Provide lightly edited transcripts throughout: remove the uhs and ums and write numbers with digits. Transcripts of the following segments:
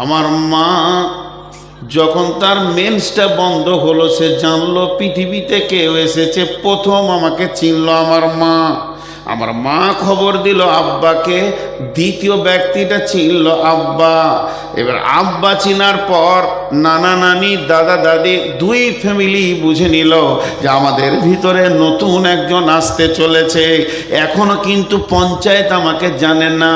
আমার মা যখন তার মেন্সটা বন্ধ হলো, সে জানলো পৃথিবীতে কেউ এসেছে, প্রথম আমাকে চিনল আমার মা। আমার মা খবর দিল আব্বাকে, দ্বিতীয় ব্যক্তিটা চিনল আব্বা। এবার আব্বা চিনার পর নানা নানি দাদা দাদি দুই ফ্যামিলি বুঝে নিল যে আমাদের ভিতরে নতুন একজন আসতে চলেছে। এখনো কিন্তু পঞ্চায়েত আমাকে জানে না।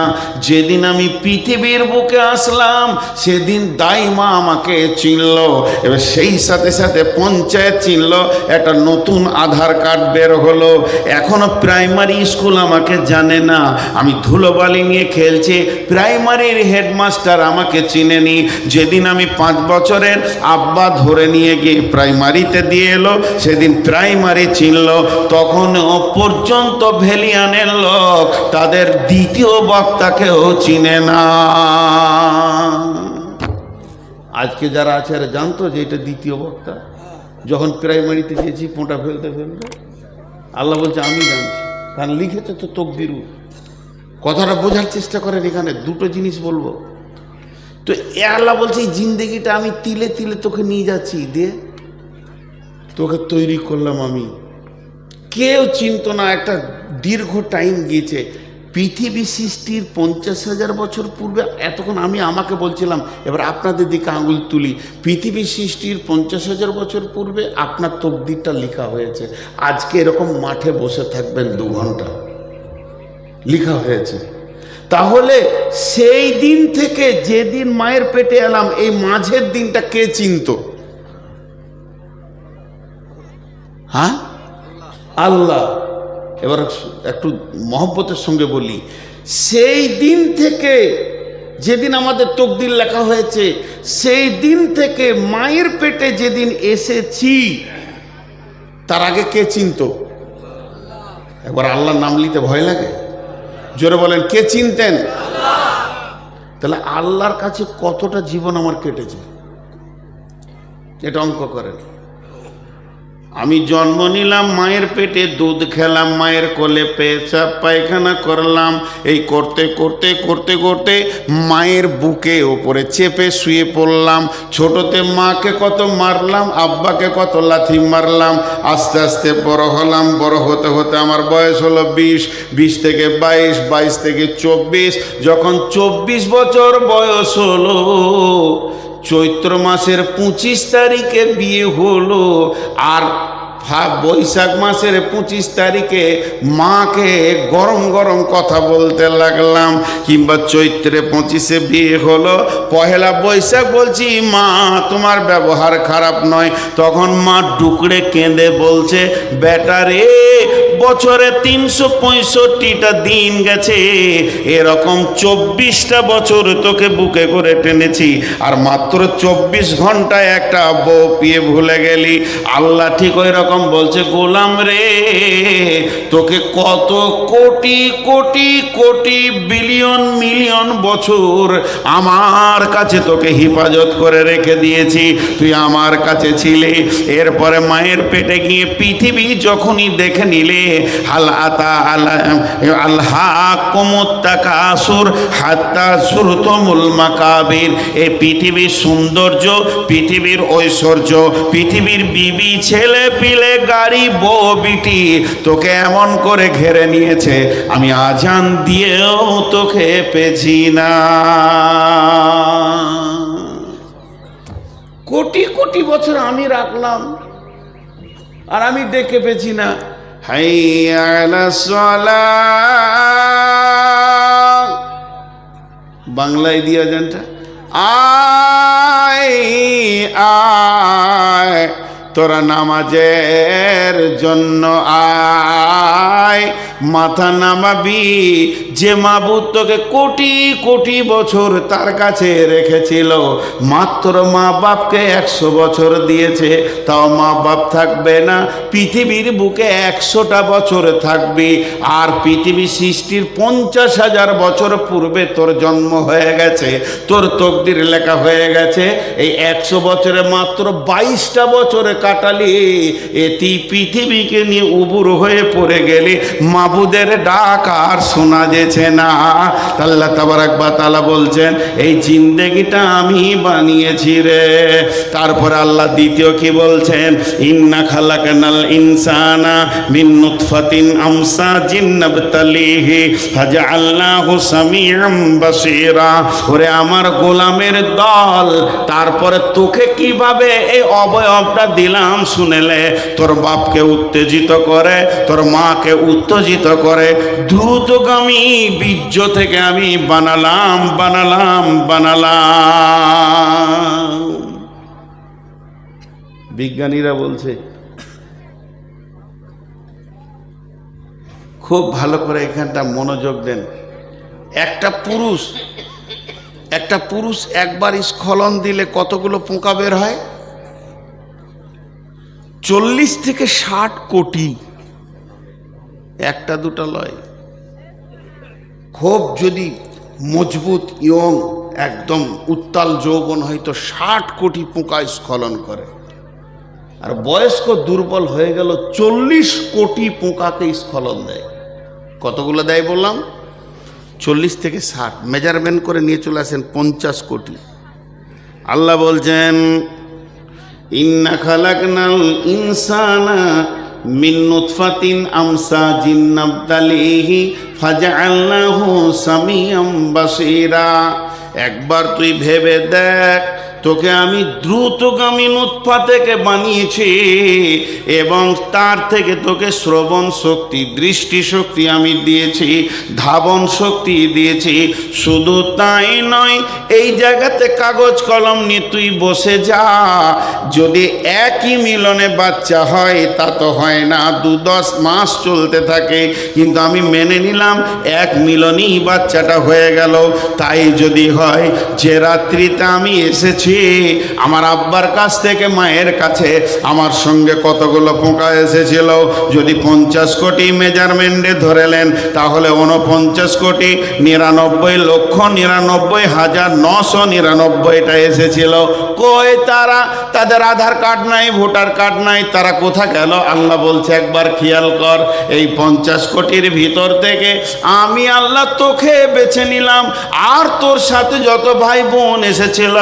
যেদিন আমি পৃথিবীর বুকে আসলাম সেদিন দাইমা আমাকে চিনল। এবার সেই সাথে সাথে পঞ্চায়েত চিনল, একটা নতুন আধার কার্ড বের হলো। এখনো প্রাইমারি স্কুল আমাকে জানে না, আমি ধুলোবালি নিয়ে খেলছি, প্রাইমারির হেডমাস্টার আমাকে চিনেনি। যেদিন আমি 5 বছরের আব্বা ধরে নিয়ে গিয়ে প্রাইমারিতে দিয়ে এলো, সেদিন প্রাইমারি চিনল। তখনও পর্যন্ত ভেলিয়ানের লোক তাদের দ্বিতীয় বক্তাকেও চিনে না। আজকে যারা আছে আর জানতো যে এটা দ্বিতীয় বক্তা? যখন প্রাইমারিতে গিয়েছি পোঁটা ফেলতে ফেলতে আল্লাহ বলছে আমি জানছি, কারণ লিখেছে তো তকদিরু। কথাটা বোঝার চেষ্টা করেন, এখানে দুটো জিনিস বলবো। তো আল্লাহ বলছে এই জিন্দেগিটা আমি তিলে তিলে তোকে নিয়ে যাচ্ছি, দিয়ে তোকে তৈরি করলাম আমি। কেউ চিনতো না, একটা দীর্ঘ টাইম গিয়েছে। পৃথিবী সৃষ্টির 50,000 বছর পূর্বে, এতক্ষণ আমি আমাকে বলছিলাম, এবার আপনাদের দিকে আঙুল তুলি। পৃথিবী সৃষ্টির 50,000 বছর পূর্বে আপনার তকদিরটা লেখা হয়েছে। আজকে এরকম মাঠে বসে থাকবেন 2 ঘন্টা, লেখা হয়েছে। তাহলে সেই দিন থেকে যেদিন মায়ের পেটে এলাম, এই মাঝের দিনটা কে চিনত? হ্যাঁ, আল্লাহ। এবার একটু মহব্বতের সঙ্গে বলি, সেই দিন থেকে যেদিন আমাদের তকদির লেখা হয়েছে, সেই দিন থেকে মায়ের পেটে যেদিন এসেছি, তার আগে কে চিনত? একবার আল্লাহর নাম নিতে ভয় লাগে? জোরে বলেন, কে চিনতেন? তাহলে আল্লাহর কাছে কতটা জীবন আমার কেটেছে, এটা অঙ্ক করেন। আমি জন্ম নিলাম মায়ের পেটে, দুধ খেলাম মায়ের কোলে, পেশাব পায়খানা করলাম, এই করতে করতে করতে করতে মায়ের বুকে ওপরে চেপে শুয়ে পড়লাম। ছোটতে মাকে কত মারলাম, আব্বাকে কত লাথি মারলাম। আস্তে আস্তে বড় হলাম, বড় হতে হতে আমার বয়স হলো 20, 20 থেকে 22, 22 থেকে 24। যখন 24 বছর বয়স হলো, চৈত্র মাসের 25 তারিখে বিয়ে হলো, আর বৈশাখ মাসের 25 তারিখে মাকে গরম গরম কথা বলতে লাগলাম। কিংবা চৈত্রে 25-এ বিয়ে হলো, পহেলা বৈশাখ বলছি মা তোমার ব্যবহার খারাপ নয়। তখন মা ডুকরে কেঁদে বলছে, বেটা রে, বছরে 365টা দিন গেছে, এরকম 24টা বছর তোকে বুকে করে টেনেছি, আর মাত্র 24 ঘন্টায় একটা বউ পেয়ে ভুলে গেলি। আল্লাহ ঠিক ওই রকম বলছে, গোলাম রে, তোকে কত কোটি কোটি কোটি বিলিয়ন মিলিয়ন বছর আমার কাছে তোকে হেফাজত করে রেখে দিয়েছি, তুই আমার কাছে ছিলি। এরপরে মায়ের পেটে গিয়ে পৃথিবী যখনই দেখে নিলে, এই পৃথিবীর সৌন্দর্য, পৃথিবীর ঐশ্বর্য, পৃথিবীর বিবি ছেলে পিলে গাড়ি বউ বিটি তোকে এমন করে ঘেরে নিয়েছে, আমি আজান দিয়েও তোকে পেছি না। কোটি কোটি বছর আমি রাখলাম, আর আমি ডেকে পেছি না। হাইয়া আলাস সালাহ, বাংলায় দিয়া জানটা, আয় আয় তোরা নামাজের জন্য আয়, মাথা নামাবি। যে মাবুদ তোকে কোটি কোটি বছর তার কাছে রেখেছিল, মাত্র মা বাপকে 100 বছর দিয়েছে, তাও মা বাপ থাকবে না, পৃথিবীর বুকে 100টা বছর থাকবি। আর পৃথিবী সৃষ্টির 50,000 বছর পূর্বে তোর জন্ম হয়ে গেছে, তোর তকদির লেখা হয়ে গেছে। এই 100 বছরে মাত্র 22টা বছরে কাটালি, এটি পৃথিবীকে নিয়ে উবুর হয়ে পড়ে গেলে মাবুদের ডাক আর শোনা যেছে না। আল্লাহ তাবারাক ওয়া তাআলা বলছেন এই জিন্দেগিটা আমি বানিয়েছি রে। তারপরে আল্লাহ দ্বিতীয় কি বলছেন, ইন্না খালাকনাল ইনসানা মিন নুতফাতিন আমসাজিন নাবতালিহি ফাজআলনাহু সামিআম বাসীরা। ওরে আমার গোলামের দল, তারপরে তোকে কিভাবে এই অবয়বটা দিলাম শুনেলে, তোর বাপকে উত্তেজিত করে, তোর মাকে উত্তেজিত করে, দ্রুতগামী বীর্য থেকে আমি বানালাম। বিজ্ঞানীরা বলছে, খুব ভালো করে এখানটা মনোযোগ দেন। একটা পুরুষ একবার স্খলন দিলে কতগুলো পোকা বের হয়? 40 থেকে 60 কোটি, একটা দুটা লয়। খুব যদি মজবুত ইয়ং একদম উত্তাল যৌবন হয়তো 60 কোটি পোকা স্খলন করে। আর বয়স্ক দুর্বল হয়ে গেল 40 কোটি পোকাকে স্খলন দেয়। কতগুলো দেয় বললাম? 40 থেকে 60, মেজারমেন্ট করে নিয়ে চলে আসেন 50 কোটি। আল্লাহ বলছেন ইন্না খালাকনাল ইনসানা মিন নুতফাতিন আমসাজিন নাবতালিহি ফাজআলনাহু সামিআম বাসীরা। একবার তুই ভেবে দেখ, তোকে আমি দ্রুতগামী নুতফা থেকে বানিয়েছি এবং তার থেকে তোকে শ্রবণ শক্তি, দৃষ্টি শক্তি আমি দিয়েছি, ধাবন শক্তি দিয়েছি। শুধু তাই নয়, এই জায়গাতে কাগজ কলম নিয়ে তুই বসে যা। যদি একই মিলনে বাচ্চা হয় তা তো হয় না, 2-10 মাস চলতে থাকে, কিন্তু আমি মেনে নিলাম এক মিলনেই বাচ্চাটা হয়ে গেল। তাই যদি হয়, যে রাত্রিতে আমি এসেছি আমার আব্বার কাছ থেকে মায়ের কাছে, আমার সঙ্গে কতগুলো পোকা এসেছিল, যদি 50 কোটি মেজারমেন্টে ধরেলেন, তাহলে 49,99,99,999টা এসেছিল। কই তারা? তাদের আধার কার্ড নাই, ভোটার কার্ড নাই, তারা কোথা গেল? আল্লাহ বলছে একবার খেয়াল কর, এই 50 কোটির ভিতর থেকে আমি আল্লাহ তোকে বেছে নিলাম, আর তোর সাথে যত ভাই বোন এসেছিল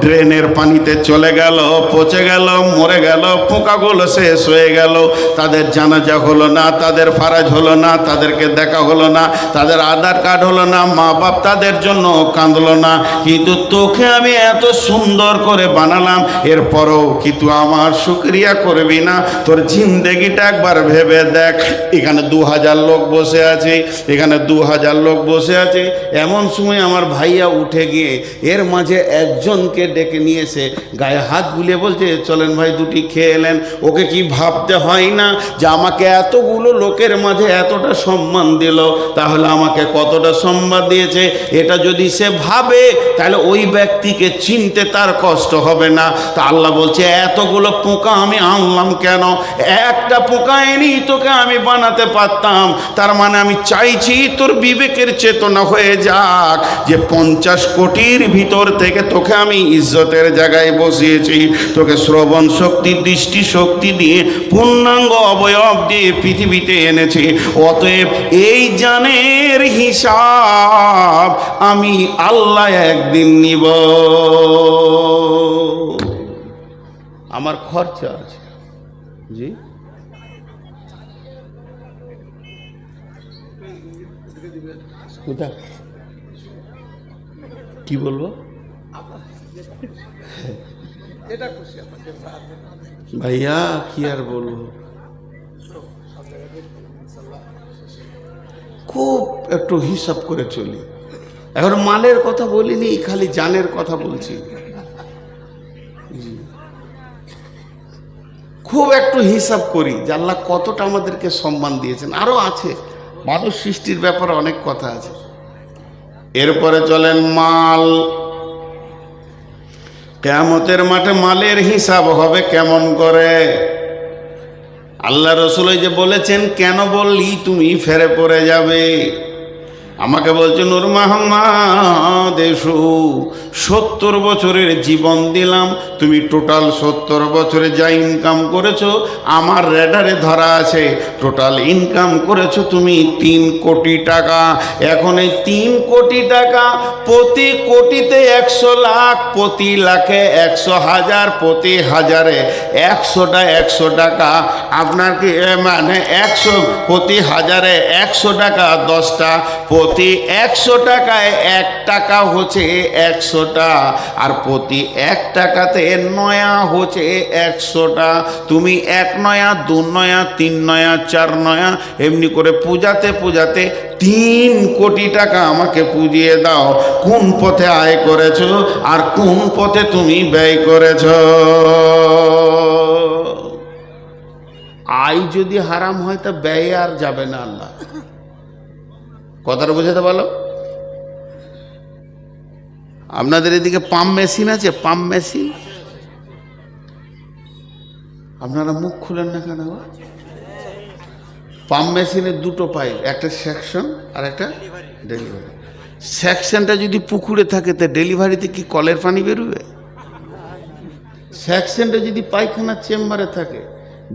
ড্রেনের পানিতে চলে গেল, পচে গেল, মরে গেল, পোকাগুলো শেষ হয়ে গেল। তাদের জানাজা হলো না, তাদের ফারাজ হলো না, তাদেরকে দেখা হলো না, তাদের আধার কার্ড হলো না, মা বাপ তাদের জন্য কাঁদলো না। কিন্তু তোকে আমি এত সুন্দর করে বানালাম, এরপরও কি তুই আমার শুকরিয়া করবি না? তোর জিন্দেগিটা একবার ভেবে দেখ। এখানে 2000 লোক বসে আছে, এখানে 2000 লোক বসে আছে। এমন সময় আমার ভাইয়া উঠে গিয়ে এর মাঝে একজনকে ডেকে নিয়েছে, গায়ে হাত বুলিয়ে বলছে চলেন ভাই দুটি খেয়ে এলেন। ওকে কি ভাবতে হয় না যে আমাকে এতগুলো লোকের মাঝে এতটা সম্মান দিল, তাহলে আমাকে কতটা সম্মান দিয়েছে? এটা যদি সে ভাবে তাহলে ওই ব্যক্তিকে চিনতে তার কষ্ট হবে না। তা আল্লাহ বলছে এতগুলো পোকা আমি আনলাম কেন? একটা পোকা এনেই তোকে আমি বানাতে পারতাম। তার মানে আমি চাইছি তোর বিবেকের চেতনা হয়ে যাক যে 50 কোটির ভিতর থেকে তোকে আমি ইজ্জতের জায়গায় বসিয়েছি, তোকে শ্রবণ শক্তি, দৃষ্টি শক্তি দিয়ে, পূর্ণাঙ্গ অবয়ব দিয়ে পৃথিবীতে এনেছি। অতএব এই জানের হিসাব আমি আল্লাহ একদিন নিব। আমার খরচা আছে। জি, কি বলবো ভাইয়া, কি আর বলবো, খুব একটু হিসাব করে চলি। এখন মালের কথা বলিনি, খালি জানের কথা বলছি। খুব একটু হিসাব করি যে আল্লাহ কতটা আমাদেরকে সম্মান দিয়েছেন। আরো আছে, মানুষ সৃষ্টির ব্যাপারে অনেক কথা আছে। এরপরে চলেন মাল। কিয়ামতের মাঠে মালের হিসাব হবে কেমন করে? আল্লাহ রসুল যে বলেছেন, কেন বললি তুমি ফেরে পড়ে যাবে। আমাকে বলছে নূর মোহাম্মদ এসো, 70 বছরের জীবন দিলাম, তুমি টোটাল 70 বছরে যা ইনকাম করেছো আমার রেডারে ধরা আছে, টোটাল ইনকাম করেছো তুমি 3 কোটি টাকা। এখন এই 3 কোটি টাকা, প্রতি কোটিতে 100 লাখ, প্রতি লাখে 100,000, প্রতি হাজারে 100 টাকা। আপনার কি মানে 100 প্রতি হাজারে 100 টাকা 10টা, প্রতি 100 টাকায় 1 টাকা হচ্ছে 100টা, আর প্রতি 1 টাকাতে নয়া হচ্ছে 100টা। তুমি 1 নয়া, 2 নয়া, 3 নয়া, 4 নয়া, এমনি করে পূজাতে পূজাতে 3 কোটি টাকা আমাকে পুজিয়ে দাও। কোন পথে আয় করেছো আর কোন পথে তুমি ব্যয় করেছো? আয় যদি হারাম হয় তা ব্যয় আর যাবে না। আল্লাহ কথাটা বোঝাতে পারলো? আপনাদের এদিকে পাম্প মেশিন আছে? Pump machine? আপনারা মুখ খুলেন না কেন? পাম্প মেশিনের 2টো পাইপ, একটা সেকশন আর একটা ডেলিভারি। সেকশনটা যদি পুকুরে থাকে তা ডেলিভারিতে কি কলের পানি বেরোবে? সেকশনটা যদি পায়খানার চেম্বারে থাকে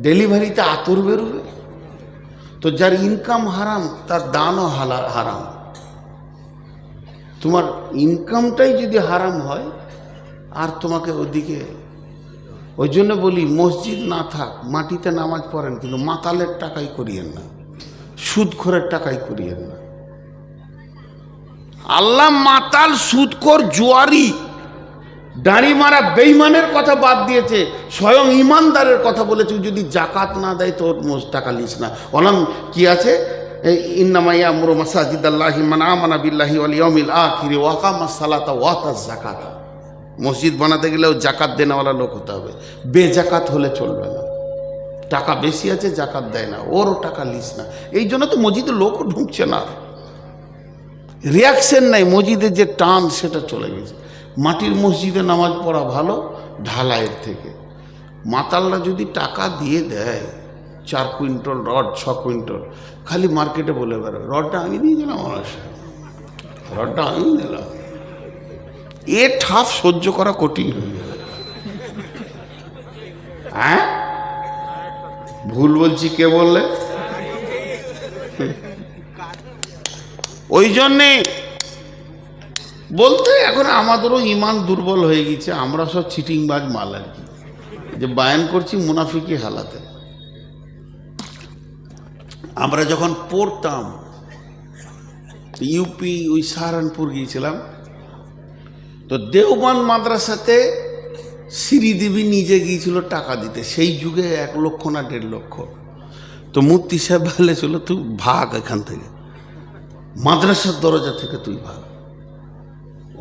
ডেলিভারিতে আতর বেরোবে? তো যার ইনকাম হারাম তার দানও হারাম। তোমার ইনকামটাই যদি হারাম হয় আর তোমাকে ওদিকে, ওই জন্য বলি মসজিদ না থাক, মাটিতে নামাজ পড়েন, কিন্তু মাতালের টাকাই করিয়েন না, সুদখোরের টাকাই করিয়েন না। আল্লাহ মাতাল, সুদখোর, জুয়ারি, দাড়ি মারা বেঈমানের কথা বাদ দিয়েছে, স্বয়ং ইমানদারের কথা বলেছে। যদি জাকাত না দেয় তোর টাকা লিস না। অনাম কি আছে? ইন্নামা ইয়ামুরু মাসাজিদাল্লাহি মান আমানা বিল্লাহি ওয়াল ইয়াউমিল আখির ওয়া আকামাস সালাতা ওয়া আতাজ যাকাতা। মসজিদ বানাতে গেলেও জাকাত দেনেওয়ালা লোক হতে হবে, বেজাকাত হলে চলবে না। টাকা বেশি আছে জাকাত দেয় না, ওরও টাকা লিস না। এই জন্য তো মসজিদে লোকও ঢুকছে না, রিয়াকশন নাই, মসজিদের যে টান সেটা চলে গেছে। মাটির মসজিদে নামাজ পড়া ভালো ঢালাইয়ের থেকে। মাতালরা যদি টাকা দিয়ে দেয় 4 কুইন্টাল রড, 6 কুইন্টাল, খালি মার্কেটে বলে বেরোয় রডটা আমি দিয়ে দিলাম, রডটা আমি দিলাম। এ ঠাপ সহ্য করা কঠিন হয়ে গেল। হ্যাঁ ভুল বলছি কে বললে? ওই জন্যে বলতে এখন আমাদেরও ইমান দুর্বল হয়ে গেছে, আমরা সব চিটিংবাজ মাল আর কি, যে বায়ান করছি মুনাফিকি হালাতে। আমরা যখন পড়তাম ইউপি ওই সাহারানপুর গিয়েছিলাম, তো দেওবন্দ মাদ্রাসাতে শ্রীদেবী নিজে গিয়েছিল টাকা দিতে। সেই যুগে 1 লক্ষ না 1.5 লক্ষ। তো মুফতি সাহেব বলেছিল তুই ভাগ এখান থেকে, মাদ্রাসার দরজা থেকে তুই ভাগ।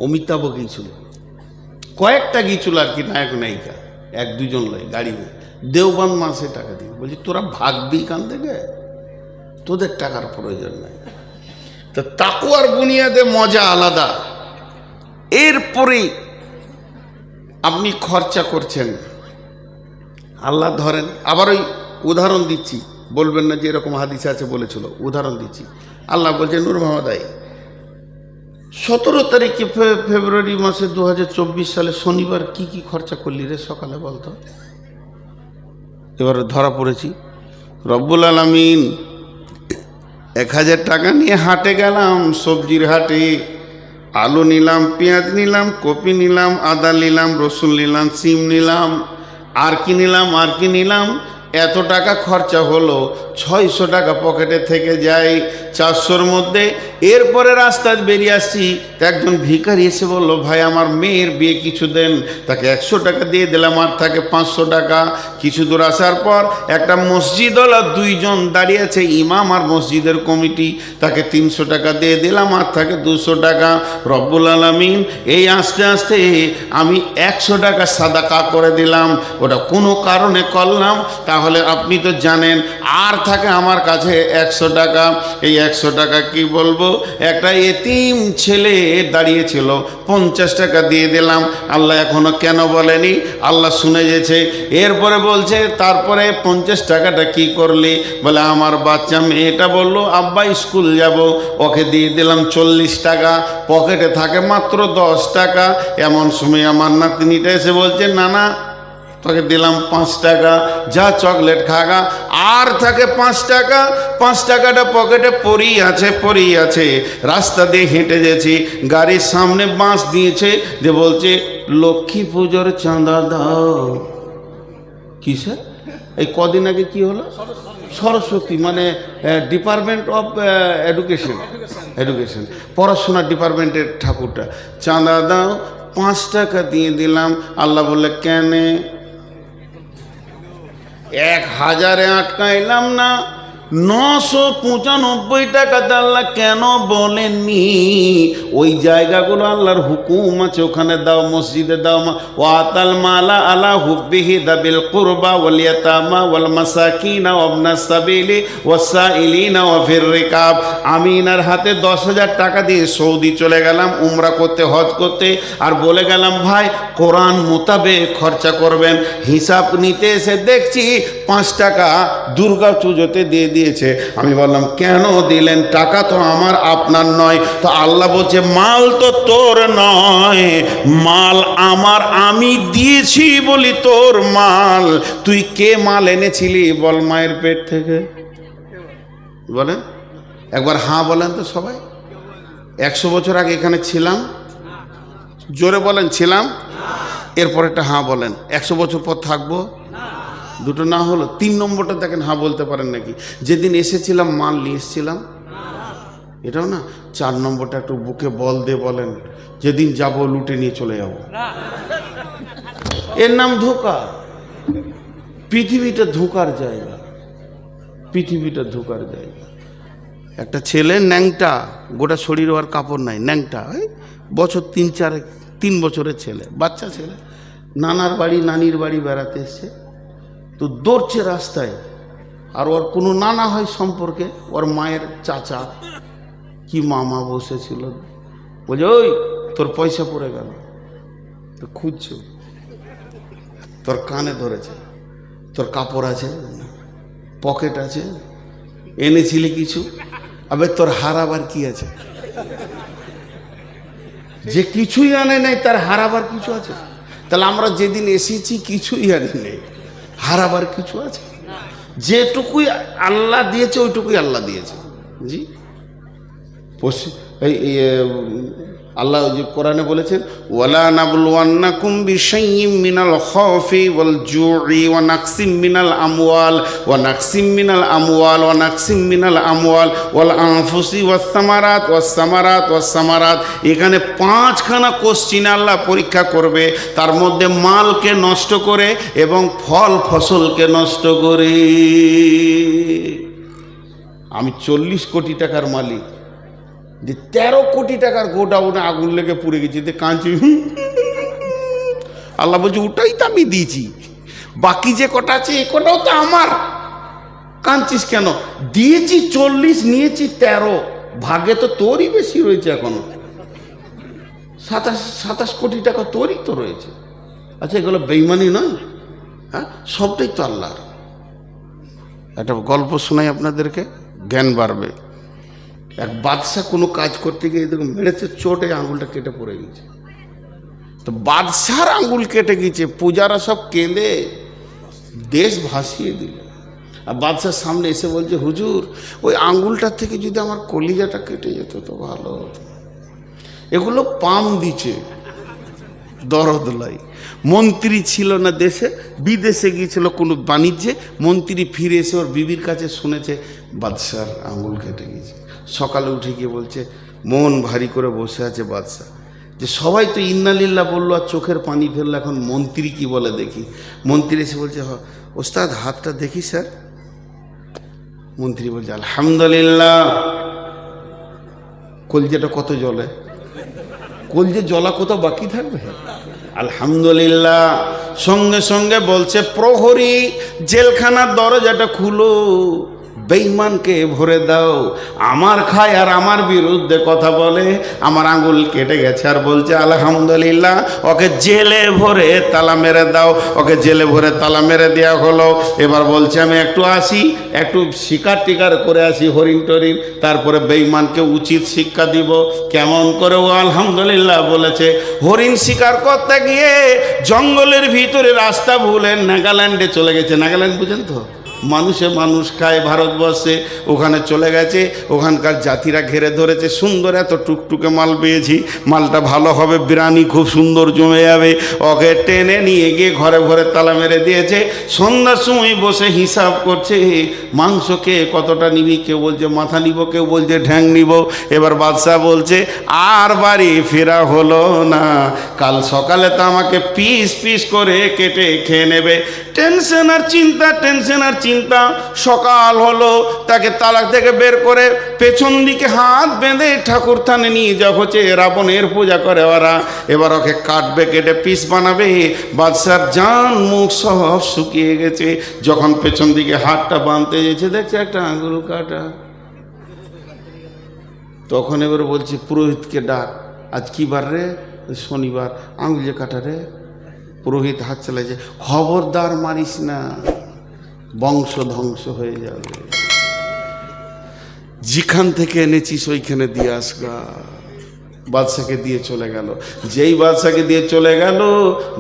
অমিতাভ গিয়েছিল, কয়েকটা গিয়েছিল আর কি, নায়ক নায়িকা, 1-2 জন লয় গাড়ি নিয়ে। দেওবন্দ মাসে টাকা দিই, বলছি তোরা ভাগবি এখান থেকে, তোদের টাকার প্রয়োজন নাই। তো তাকওয়ার বুনিয়াদে মজা আলাদা। এরপরে আপনি খরচা করছেন, আল্লাহ ধরেন। আবার ওই উদাহরণ দিচ্ছি, বলবেন না যে এরকম হাদিস আছে বলেছিল, উদাহরণ দিচ্ছি। আল্লাহ বলছেন নূর মোহাম্মদ 17 তারিখে ফেব্রুয়ারি মাসে 2024 সালে শনিবার কি কি খরচা করলি রে সকালে বলতো? এবার ধরা পড়েছি। রব্বুল আলামিন 1000 টাকা নিয়ে হাটে গেলাম, সবজির হাটে। আলু নিলাম, পেঁয়াজ নিলাম, কপি নিলাম, আদা নিলাম, রসুন নিলাম, সিম নিলাম, আর কি নিলাম। এত টাকা খরচা হলো, 600 টাকা পকেটে থেকে যায় 400-র মধ্যে। এরপরে রাস্তায় বেরিয়ে আসছি, একজন ভিখারি এসে বলল ভাই আমার মেয়ের বিয়ে কিছু দেন। তাকে 100 টাকা দিয়ে দিলাম, আর থাকে 500 টাকা। কিছু দূর আসার পর একটা মসজিদওয়ালা 2 জন দাঁড়িয়ে আছে, ইমাম আর মসজিদের কমিটি, তাকে 300 টাকা দিয়ে দিলাম, আর থাকে 200 টাকা। রব্বুল আলামিন এই আস্তে আস্তে আমি 100 টাকা সাদাকা করে দিলাম, ওটা কোনো কারণে করলাম। তাহলে আপনি তো জানেন, আর থাকে আমার কাছে 100 টাকা। এই 100 টাকা কি বলবো, একটা এতিম ছেলে দাঁড়িয়েছিল, 50 টাকা দিয়ে দিলাম। আল্লাহ এখনো কেন বলেনি, আল্লাহ শুনে গেছে। এরপরে বলছে তারপরে 50 টাকাটা কি করলি, বলে আমার বাচ্চা মেয়েটা বললো আব্বা স্কুল যাব, ওকে দিয়ে দিলাম 40 টাকা, পকেটে থাকে মাত্র 10 টাকা। এমন সময় আমার নাতনিটা এসে বলছে না না তোকে দিলাম 5 টাকা, যা চকলেট খাগা। আর থাকে 5 টাকা, 5 টাকাটা পকেটে পড়েই আছে। রাস্তা দিয়ে হেঁটে গেছি, গাড়ির সামনে বাঁশ দিয়েছে, যে বলছে লক্ষ্মী পুজোর চাঁদা দাও। কিসে? এই কদিন আগে কি হলো, সরস্বতী মানে ডিপার্টমেন্ট অফ এডুকেশন, পড়াশোনার ডিপার্টমেন্টের ঠাকুরটা, চাঁদা দাও। 5 টাকা দিয়ে দিলাম। আল্লাহ বললে কেন? 1000-এ আটকাইলাম না, 995 টাকাতে আল্লাহ কেন বলেননি? ওই জায়গাগুলো আল্লাহর হুকুম আছে, ওখানে দাও, মসজিদে দাও। ওয়াতাল মালা আলা হুব্বিহি দাবিল কুরবা ওয়াল ইয়াতামা ওয়াল মাসাকিনা ওয়া ইবনাস সাবিলি ওয়াসাইলিনা ওয়া ফির রিকাব। আমি এনার হাতে 10,000 টাকা দিয়ে সৌদি চলে গেলাম উমরা করতে, হজ করতে, আর বলে গেলাম ভাই কোরআন মোতাবেক খরচা করবেন। হিসাব নিতে এসে দেখছি 5 টাকা দুর্গা পুজোতে দিয়ে দিয়েছে। আমি বললাম কেন দিলেন? টাকা তো আমার আপনার নয়। তো আল্লাহ বলছে মাল তো তোর নয়, মাল আমার, আমি দিয়েছি বলি তোর মাল। তুই কে মাল এনেছিলি বল মায়ের পেট থেকে? বলেন একবার হ্যাঁ বলেন তো সবাই। 100 বছর আগে এখানে ছিলাম? জোরে বলেন ছিলাম। এরপর একটা হ্যাঁ বলেন। 100 বছর পর থাকবো? দুটো না হলো 3 নম্বরটা দেখেন হ্যাঁ বলতে পারেন নাকি? যেদিন এসেছিলাম মাল নিয়ে এসেছিলাম, এটাও না। 4 নম্বরটা একটু বুকে বল দিয়ে বলেন, যেদিন যাব লুটে নিয়ে চলে যাব। এর নাম ধোঁকা। পৃথিবীটা ধোঁকার জায়গা, পৃথিবীটা ধোঁকার জায়গা। একটা ছেলে ন্যাংটা, গোটা শরীর আর কাপড় নাই, ন্যাংটা, বছর 3 বছরের ছেলে, বাচ্চা ছেলে, নানার বাড়ি নানির বাড়ি বেড়াতে এসছে। তো দৌড়ছে রাস্তায়, আর ওর কোনো নানা হয় সম্পর্কে, ওর মায়ের চাচা কি মামা বসেছিল, বলছে ওই তোর পয়সা পড়ে গেল। তো খুঁজছো, তোর কানে ধরেছে, তোর কাপড় আছে, পকেট আছে, এনেছিলি কিছু? আবে তোর হারাবার কি আছে? যে কিছুই আনে নাই তার হারাবার কিছু আছে? তাহলে আমরা যেদিন এসেছি কিছুই আনি নেই, হারাবার কিছু আছে? যেটুকুই আল্লাহ দিয়েছে ওইটুকুই আল্লাহ দিয়েছে। জি আল্লাহ যে কোরআনে বলেছেন ওয়ালা নাবলুওয়ান্নাকুম বিশাইয়্যিম মিনাল খাউফি ওয়াল জু'i ওয়া নাকসিম মিনাল আমওয়াল ওয়া নাকসিম মিনাল আমওয়াল ওয়া নাকসিম মিনাল আমওয়াল ওয়াল আনফুসি ওয়াস সামারাত। এখানে 5খানা কোশ্চিন আল্লাহ পরীক্ষা করবে, তার মধ্যে মালকে নষ্ট করে এবং ফল ফসলকে নষ্ট করে। আমি 40 কোটি টাকার মালিক, যে 13 কোটি টাকার গোডাউনে আগুন লেগে পুড়ে গেছে, কাঁদছি। আল্লাহ বলছে ওটাই তো আমি দিয়েছি, বাকি যে কটা আছে এ কটাও তো আমার, কাঁদছিস কেন? দিয়েছি 40, নিয়েছি 13, ভাগে তো তোরই বেশি রয়েছে, এখনো 27 কোটি টাকা তোরই তো রয়েছে। আচ্ছা এগুলো বেইমানি নয়? হ্যাঁ, সবটাই তো আল্লাহর। একটা গল্প শোনাই আপনাদেরকে, জ্ঞান বাড়বে। এক বাদশা কোনো কাজ করতে গিয়ে দেখুন মেরেছে, চোটে আঙুলটা কেটে পড়ে গেছে। তো বাদশার আঙুল কেটে গেছে, পূজারা সব কেঁদে দেশ ভাসিয়ে দিল। আর বাদশার সামনে এসে বলছে হুজুর ওই আঙুলটার থেকে যদি আমার কলিজাটা কেটে যেত তো ভালো হতো। এগুলো পাম দিচ্ছে, দরদ লাই। মন্ত্রী ছিল না দেশে, বিদেশে গিয়েছিল কোনো বাণিজ্যে, মন্ত্রী ফিরে এসে ওর বিবির কাছে শুনেছে বাদশার আঙুল কেটে গেছে। সকালে উঠে গিয়ে বলছে, মন ভারী করে বসে আছে বাদশাহ, যে সবাই তো ইন্নালিল্লাহ বললো আর চোখের পানি ফেললো, এখন মন্ত্রী কি বলে দেখি। মন্ত্রী এসে বলছে ওস্তাদ হাতটা দেখি স্যার। মন্ত্রী বলছে আলহামদুলিল্লাহ। কলজেটা কত জ্বলে, কলজে জ্বলা কোথাও বাকি থাকবে? আলহামদুলিল্লাহ। সঙ্গে সঙ্গে বলছে প্রহরী জেলখানার দরজাটা খুলো। বেঈমানকে ভরে দাও। আমার খায় আর আমার বিরুদ্ধে কথা বলে, আমার আঙুল কেটে গেছে আর বলছে আলহামদুলিল্লাহ, ওকে জেলে ভরে তালা মেরে দাও। ওকে জেলে ভরে তালা মেরে দেওয়া হলো। এবার বলছে আমি একটু আসি, একটু শিকার টিকার করে আসি, হরিণ টরিণ, তারপরে বেঈমানকে উচিত শিক্ষা দিব। কেমন করে ও আলহামদুলিল্লাহ বলেছে? হরিণ শিকার করতে গিয়ে জঙ্গলের ভিতরে রাস্তা ভুলে নাগাল্যান্ডে চলে গেছে। নাগাল্যান্ড বুঝেন তো, মানুষে মানুষ খায় ভারতবর্ষে, ওখানে চলে গেছে। ওখানকার জাতিরা ঘেরে ধরেছে। সুন্দর এত টুকটুকে মাল পেয়েছি, মালটা ভালো হবে, বিরিয়ানি খুব সুন্দর জমে যাবে। ওকে টেনে নিয়ে গিয়ে ঘরে ঘরে তালা মেরে দিয়েছে। সন্ধ্যার সময় বসে হিসাব করছে, মাংস খেয়ে কতটা নিবি? কেউ বলছে মাথা নিব, কেউ বলছে ঠ্যাং নিব। এবার বাদশাহ বলছে আর বাড়ি ফেরা হলো না, কাল সকালে তো আমাকে পিস পিস করে কেটে খেয়ে নেবে। টেনশন আর চিন্তা, টেনশন আর চিন্তা। সকাল হলো, তাকে তালাক থেকে বের করে পেছন দিকে হাত বেঁধে ঠাকুর থানে নিয়ে যাওয়া হচ্ছে। রাবণের পূজা করে ওরা। এবার ওকে কাটবে, কেটে পিস বানাবে। বাদশার জান মুখ সব শুকিয়ে গেছে। যখন পেছন দিকে হাতটা বাঁধতে গেছে, দেখছে একটা আঙুল কাটা। তখন এবার বলছে পুরোহিতকে ডাক, আজ কি বার রে? শনিবার। আঙুল যে কাটা রে? পুরোহিত হাত চালাইছে, খবরদার মারিস না, বংশ ধ্বংস হয়ে যাবে। যেখান থেকে এনেছিস ওইখানে দিয়ে আসগা। বাদশাকে দিয়ে চলে গেল। যেই বাদশাকে দিয়ে চলে গেল,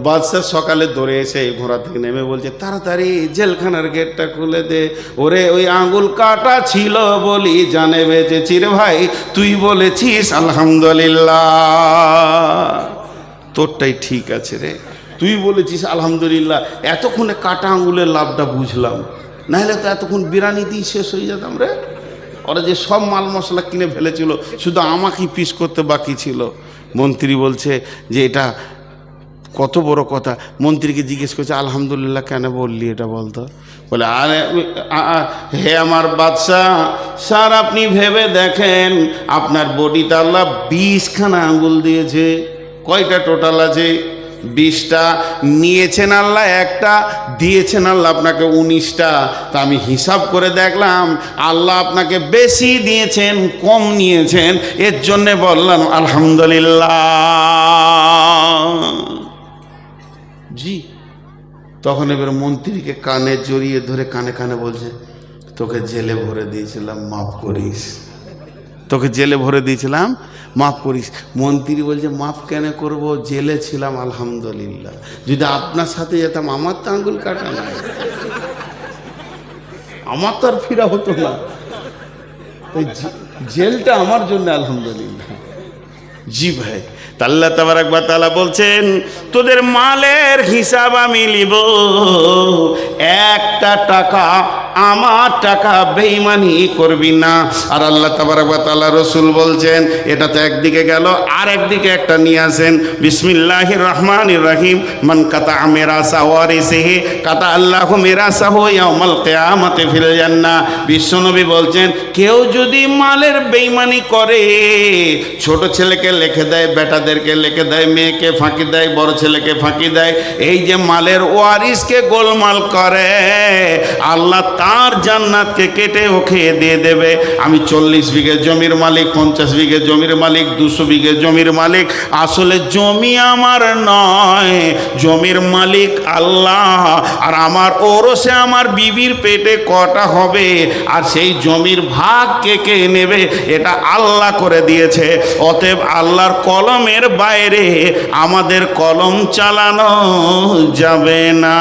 বাদশাহ সকালে দৌড়ে এসে ঘোড়া থেকে নেমে বলছে তাড়াতাড়ি জেলখানার গেটটা খুলে দে। ওরে ওই আঙুল কাটা ছিল বলি জানে বেঁচেছি রে ভাই, তুই বলেছিস আলহামদুলিল্লাহ। তোরটাই ঠিক আছে রে, তুই বলেছিস আলহামদুলিল্লাহ। এতক্ষণে কাটা আঙুলের লাভটা বুঝলাম, নাহলে তো এতক্ষণ বিরিয়ানি দিয়ে শেষ হয়ে যেতাম রে। ওরা যে সব মাল মশলা কিনে ফেলেছিল, শুধু আমাকেই পিস করতে বাকি ছিল। মন্ত্রী বলছে যে এটা কত বড় কথা। মন্ত্রীকে জিজ্ঞেস করছে আলহামদুলিল্লাহ কেন বললি এটা বলতো? বলে আরে হে আমার বাদশাহ, স্যার আপনি ভেবে দেখেন, আপনার বডিতে আল্লাহ 20খানা আঙ্গুল দিয়েছে। কয়টা টোটাল আছে? 20টা। নিয়েছেন আল্লাহ একটা, দিয়েছেন আল্লাহ আপনাকে 19টা। তা আমি হিসাব করে দেখলাম আল্লাহ আপনাকে বেশি দিয়েছেন কম নিয়েছেন, এর জন্যে বললাম আলহামদুলিল্লাহ। জি। তখন এবার মন্ত্রীকে কানে জড়িয়ে ধরে কানে কানে বলছে তোকে জেলে ভরে দিয়েছিলাম, মাফ করিস। তোকে জেলে ভরে দিয়েছিলাম, মাফ করিস। মন্ত্রী বলছে মাফ কেন করব, জেলে ছিলাম আলহামদুলিল্লাহ। যদি আপনার সাথে যেতাম আমার তো আঙ্গুল কাটা নাই, আমার তো আর ফিরা হতো না। তাই জেলটা আমার জন্য আলহামদুলিল্লাহ। জি ভাই, আল্লাহ তাবারাক ওয়া তাআলা বলছেন তোদের মালের হিসাব আমি নিব, একটা টাকা আমার টাকা বেঈমানি করবি না। আর আল্লাহ তাবারাক ওয়া তাআলা রাসূল বলছেন, এটা তো একদিকে গেল, আর একদিকে একটা নিয়ে আসেন। বিসমিল্লাহির রহমানির রহিম, মান কাতা মিরাসা ওয়ারিসিহি কাতা আল্লাহু মিরাসাহু ইয়াউমাল কিয়ামাতি ফিল জান্নাহ। বিশ্বনবী বলছেন কেউ যদি মালের বেঈমানি করে, ছোট ছেলেকে লিখে দেয়, বেটাদেরকে লিখে দেয়, মেয়েকে ফাঁকি দেয়, বড় ছেলেকে ফাঁকি দেয়, এই যে মালের ওয়ারিসকে গোলমাল করে, আল্লাহ তার জান্নাতকে কেটে ওকে দিয়ে দেবে। আমি 40 বিঘে জমির মালিক, 50 বিঘে জমির মালিক, 200 বিঘে জমির মালিক, আসলে জমি আমার নয়, জমির মালিক আল্লাহ। আর আমার ওরসে আমার বিবির পেটে কটা হবে আর সেই জমির ভাগ কে কে নেবে এটা আল্লাহ করে দিয়েছে। অতএব আল্লাহর কলমের বাইরে আমাদের কলম চালানো যাবে না।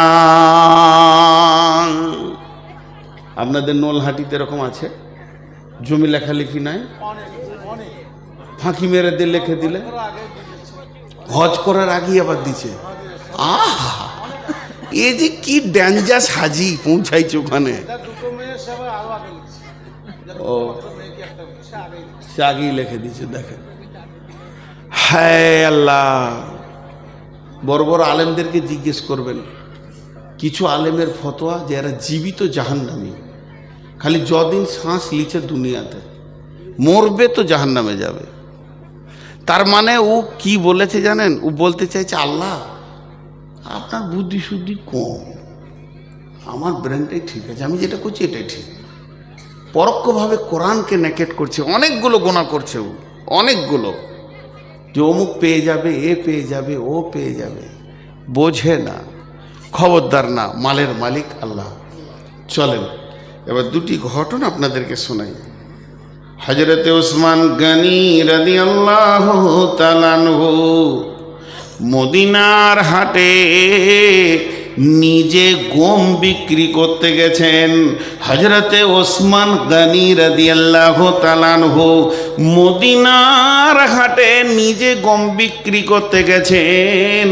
আপনাদের নলহাটিতে এরকম আছে, জমি লেখালেখি নাই, ফাঁকি মেরে দিয়ে লিখে দিলে, হজ করার আগেই আবার দিচ্ছে। আহা, এ যে কি ডেঞ্জার সাজি পৌঁছাইছে ওখানে। ও সে আগেই লিখে দিচ্ছে, দেখেন। হ্যাঁ আল্লাহ, বড় বড় আলেমদেরকে জিজ্ঞেস করবেন, কিছু আলেমের ফতোয়া যে এরা জীবিত জাহান্নামী, খালি যদিন শ্বাস লিছে দুনিয়াতে, মরবে তো জাহান্নামে যাবে। তার মানে ও কি বলেছে জানেন? ও বলতে চাইছে আল্লাহ আপনার বুদ্ধি শুদ্ধি কম, আমার ব্রেনটাই ঠিক আছে, আমি যেটা করছি এটাই ঠিক, পরোক্ষভাবে কোরআনকে নেকেট করছে, অনেকগুলো গোনা করছে, অনেকগুলো, যে অমুক পেয়ে যাবে, এ পেয়ে যাবে, ও পেয়ে যাবে, বোঝে না। খবরদার না, মালের মালিক আল্লাহ। চলেন এবার দুটি ঘটনা আপনাদেরকে শোনাই। হযরতে ওসমান গনি রাদিয়াল্লাহু তাআলা আনহু মদিনার হাটে নিজে গম বিক্রি করতে গেছেন। হযরতে ওসমান গনি রাদিয়াল্লাহু তাআলা আনহু মদিনার হাটে নিজে গম বিক্রি করতে গেছেন।